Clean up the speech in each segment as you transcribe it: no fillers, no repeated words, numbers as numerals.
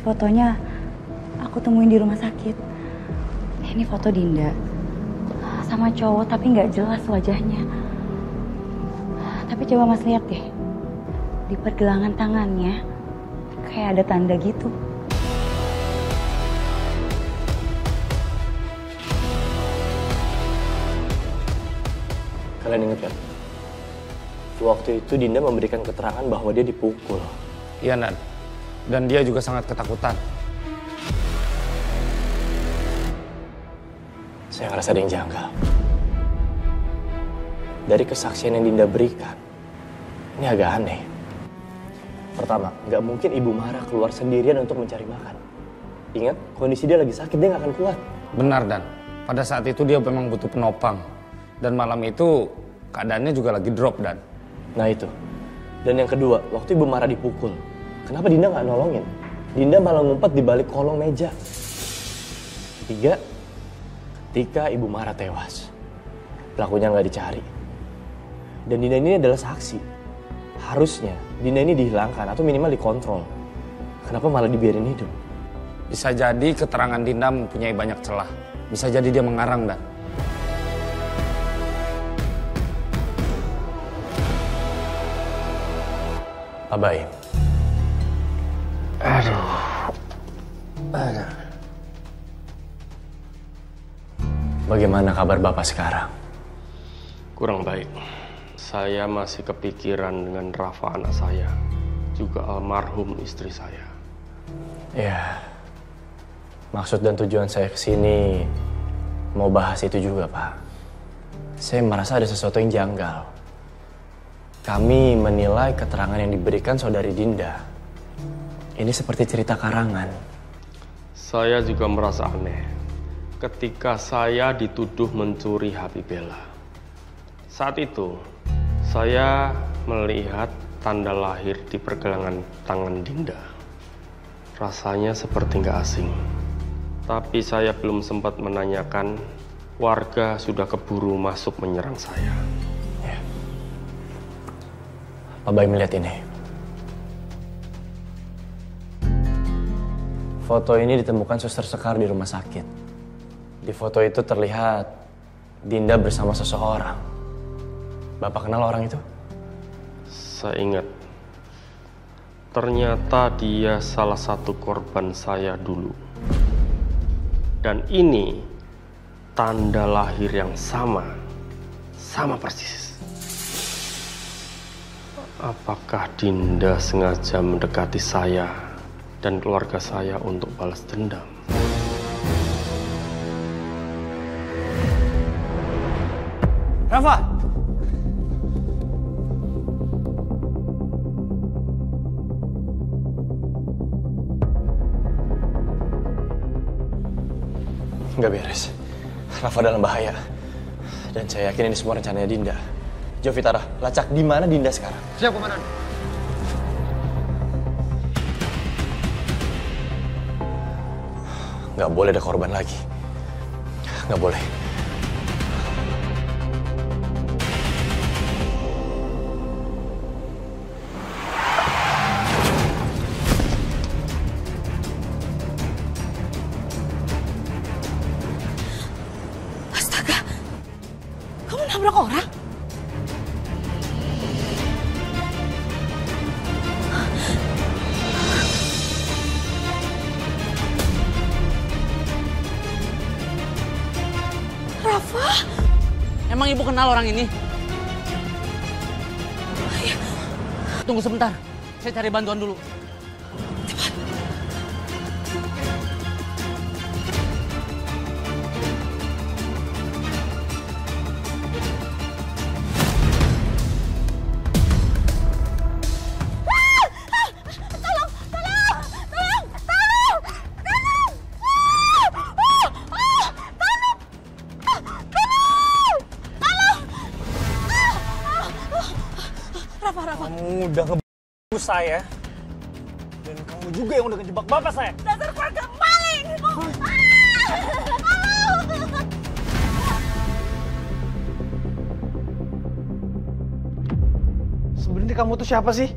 fotonya aku temuin di rumah sakit. Ini foto Dinda sama cowok tapi nggak jelas wajahnya. Tapi coba Mas lihat deh, di pergelangan tangannya kayak ada tanda gitu. Kalian ingat kan? Waktu itu Dinda memberikan keterangan bahwa dia dipukul. Iya, Nan. Dan dia juga sangat ketakutan. Saya ngerasa ada yang janggal. Dari kesaksian yang Dinda berikan, ini agak aneh. Pertama, nggak mungkin Ibu Mara keluar sendirian untuk mencari makan. Ingat, kondisi dia lagi sakit, dia nggak akan kuat. Benar, Dan. Pada saat itu dia memang butuh penopang. Dan malam itu keadaannya juga lagi drop, Dan. Nah itu. Dan yang kedua, waktu Ibu Mara dipukul, kenapa Dinda nggak nolongin? Dinda malah ngumpet di balik kolong meja. Tiga, ketika Ibu Mara tewas, pelakunya nggak dicari. Dan Dinda ini adalah saksi. Harusnya Dinda ini dihilangkan atau minimal dikontrol. Kenapa malah dibiarin hidup? Bisa jadi keterangan Dinda mempunyai banyak celah. Bisa jadi dia mengarang, Dan. Pak Baim. Aduh. Bagaimana kabar Bapak sekarang? Kurang baik. Saya masih kepikiran dengan Rafa anak saya, juga almarhum istri saya. Ya, maksud dan tujuan saya kesini mau bahas itu juga, Pak. Saya merasa ada sesuatu yang janggal. Kami menilai keterangan yang diberikan saudari Dinda ini seperti cerita karangan. Saya juga merasa aneh ketika saya dituduh mencuri HP Bella. Saat itu, saya melihat tanda lahir di pergelangan tangan Dinda. Rasanya seperti nggak asing. Tapi saya belum sempat menanyakan, warga sudah keburu masuk menyerang saya. Ya. Pak Baim melihat ini. Foto ini ditemukan Suster Sekar di rumah sakit. Di foto itu terlihat Dinda bersama seseorang. Bapak kenal orang itu? Saya ingat, ternyata dia salah satu korban saya dulu. Dan ini tanda lahir yang sama persis. Apakah Dinda sengaja mendekati saya dan keluarga saya untuk balas dendam? Rafa! Nggak beres. Rafa dalam bahaya. Dan saya yakin ini semua rencananya Dinda. Jovitara, lacak di mana Dinda sekarang? Siap, Komandan. Nggak boleh ada korban lagi. Nggak boleh. Astaga, kamu nabrak orang? Rafa? Emang ibu kenal orang ini? Tunggu sebentar, saya cari bantuan dulu. Kamu udah ngebunuh saya. Dan kamu juga yang udah ngejebak bapak saya. Dasar keluarga maling! Sebenarnya kamu tuh siapa sih?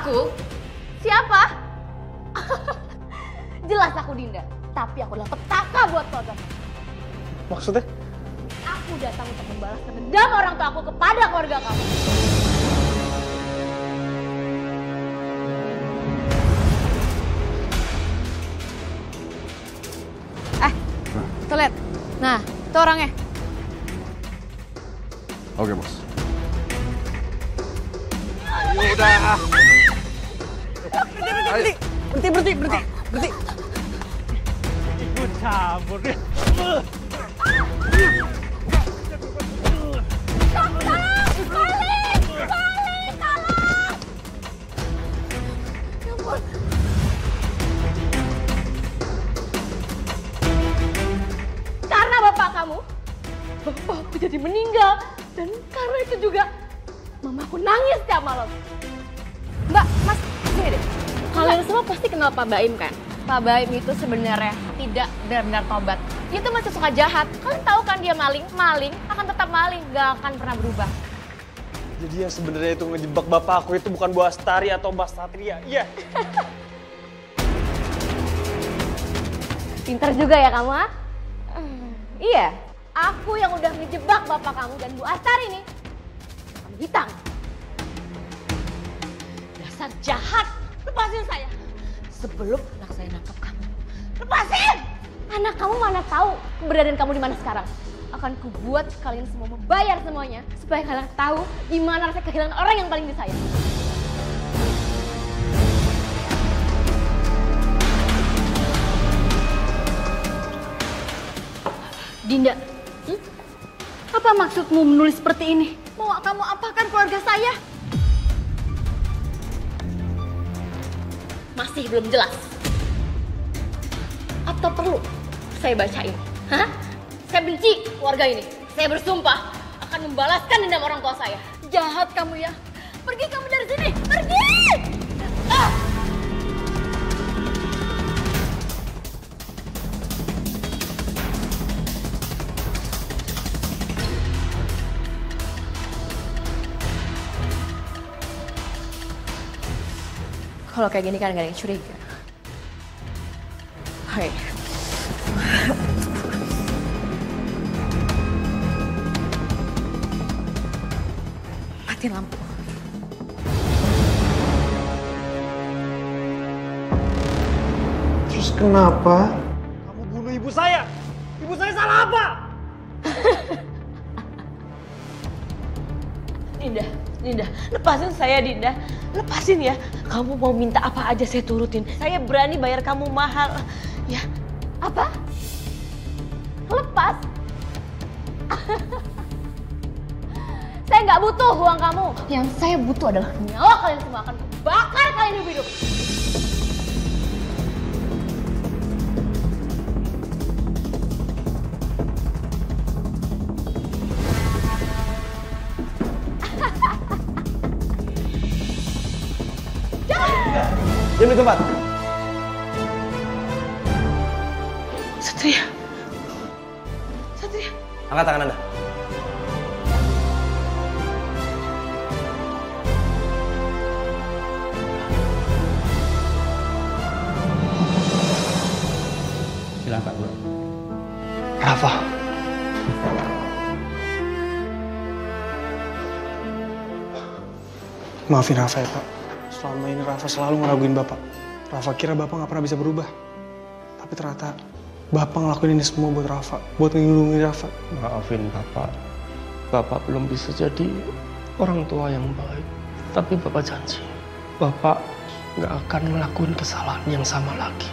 Aku? Siapa? Jelas aku Dinda, tapi aku adalah petaka buat keluarga. Maksudnya? Aku datang untuk membalaskan dendam orang tua aku kepada keluarga kamu. Tuh lihat. Nah, itu orangnya. Oke, Bos. Ayo udah. Berhenti. Ikut campur deh. Karena bapak kamu, bapakku jadi meninggal. Dan karena itu juga, mamaku nangis tiap malam. Mbak, Mas, sini deh. Kalian semua pasti kenal Pak Baim kan? Pak Baim itu sebenarnya tidak benar-benar tobat. Dia tuh masih suka jahat. Kalian tahu kan dia maling akan tetap maling, gak akan pernah berubah. Jadi yang sebenarnya itu ngejebak bapak aku itu bukan Bu Astari atau Mbak Satria. Iya. Pintar juga ya kamu, ha? Iya, aku yang udah ngejebak bapak kamu dan Bu Astari nih. Kamu hitam. Dasar jahat. Lepasin saya. Sebelum anak saya nangkap kamu. Lepasin! Anak kamu mana tahu keberadaan kamu di mana sekarang. Akan kubuat kalian semua membayar semuanya. Supaya kalian tahu gimana rasanya kehilangan orang yang paling disayang. Dinda, apa maksudmu menulis seperti ini? Mau kamu apakan keluarga saya? Masih belum jelas. Atau perlu saya bacain? Hah? Saya benci keluarga ini. Saya bersumpah akan membalaskan dendam orang tua saya. Jahat kamu ya. Pergi kamu dari sini. Pergi! Ah! Kalau kayak gini kan gak ada yang curiga. Hai. Matiin lampu. Terus kenapa kamu bunuh ibu saya? Ibu saya salah apa? Dinda, lepasin saya Dinda. Lepasin ya. Kamu mau minta apa aja saya turutin. Saya berani bayar kamu mahal. Ya. Apa? Lepas? Saya nggak butuh uang kamu. Yang saya butuh adalah nyawa kalian semua. Akan kubakar kalian hidup-hidup. Diam di tempat. Satria. Angkat tangan Anda. Silakan, Bro. Rafa. Maafin Rafa ya, Pak. Selama ini Rafa selalu ngeraguin Bapak. Rafa kira Bapak nggak pernah bisa berubah. Tapi ternyata Bapak ngelakuin ini semua buat Rafa. Buat ngelindungi Rafa. Maafin Bapak. Bapak belum bisa jadi orang tua yang baik. Tapi Bapak janji, Bapak nggak akan ngelakuin kesalahan yang sama lagi.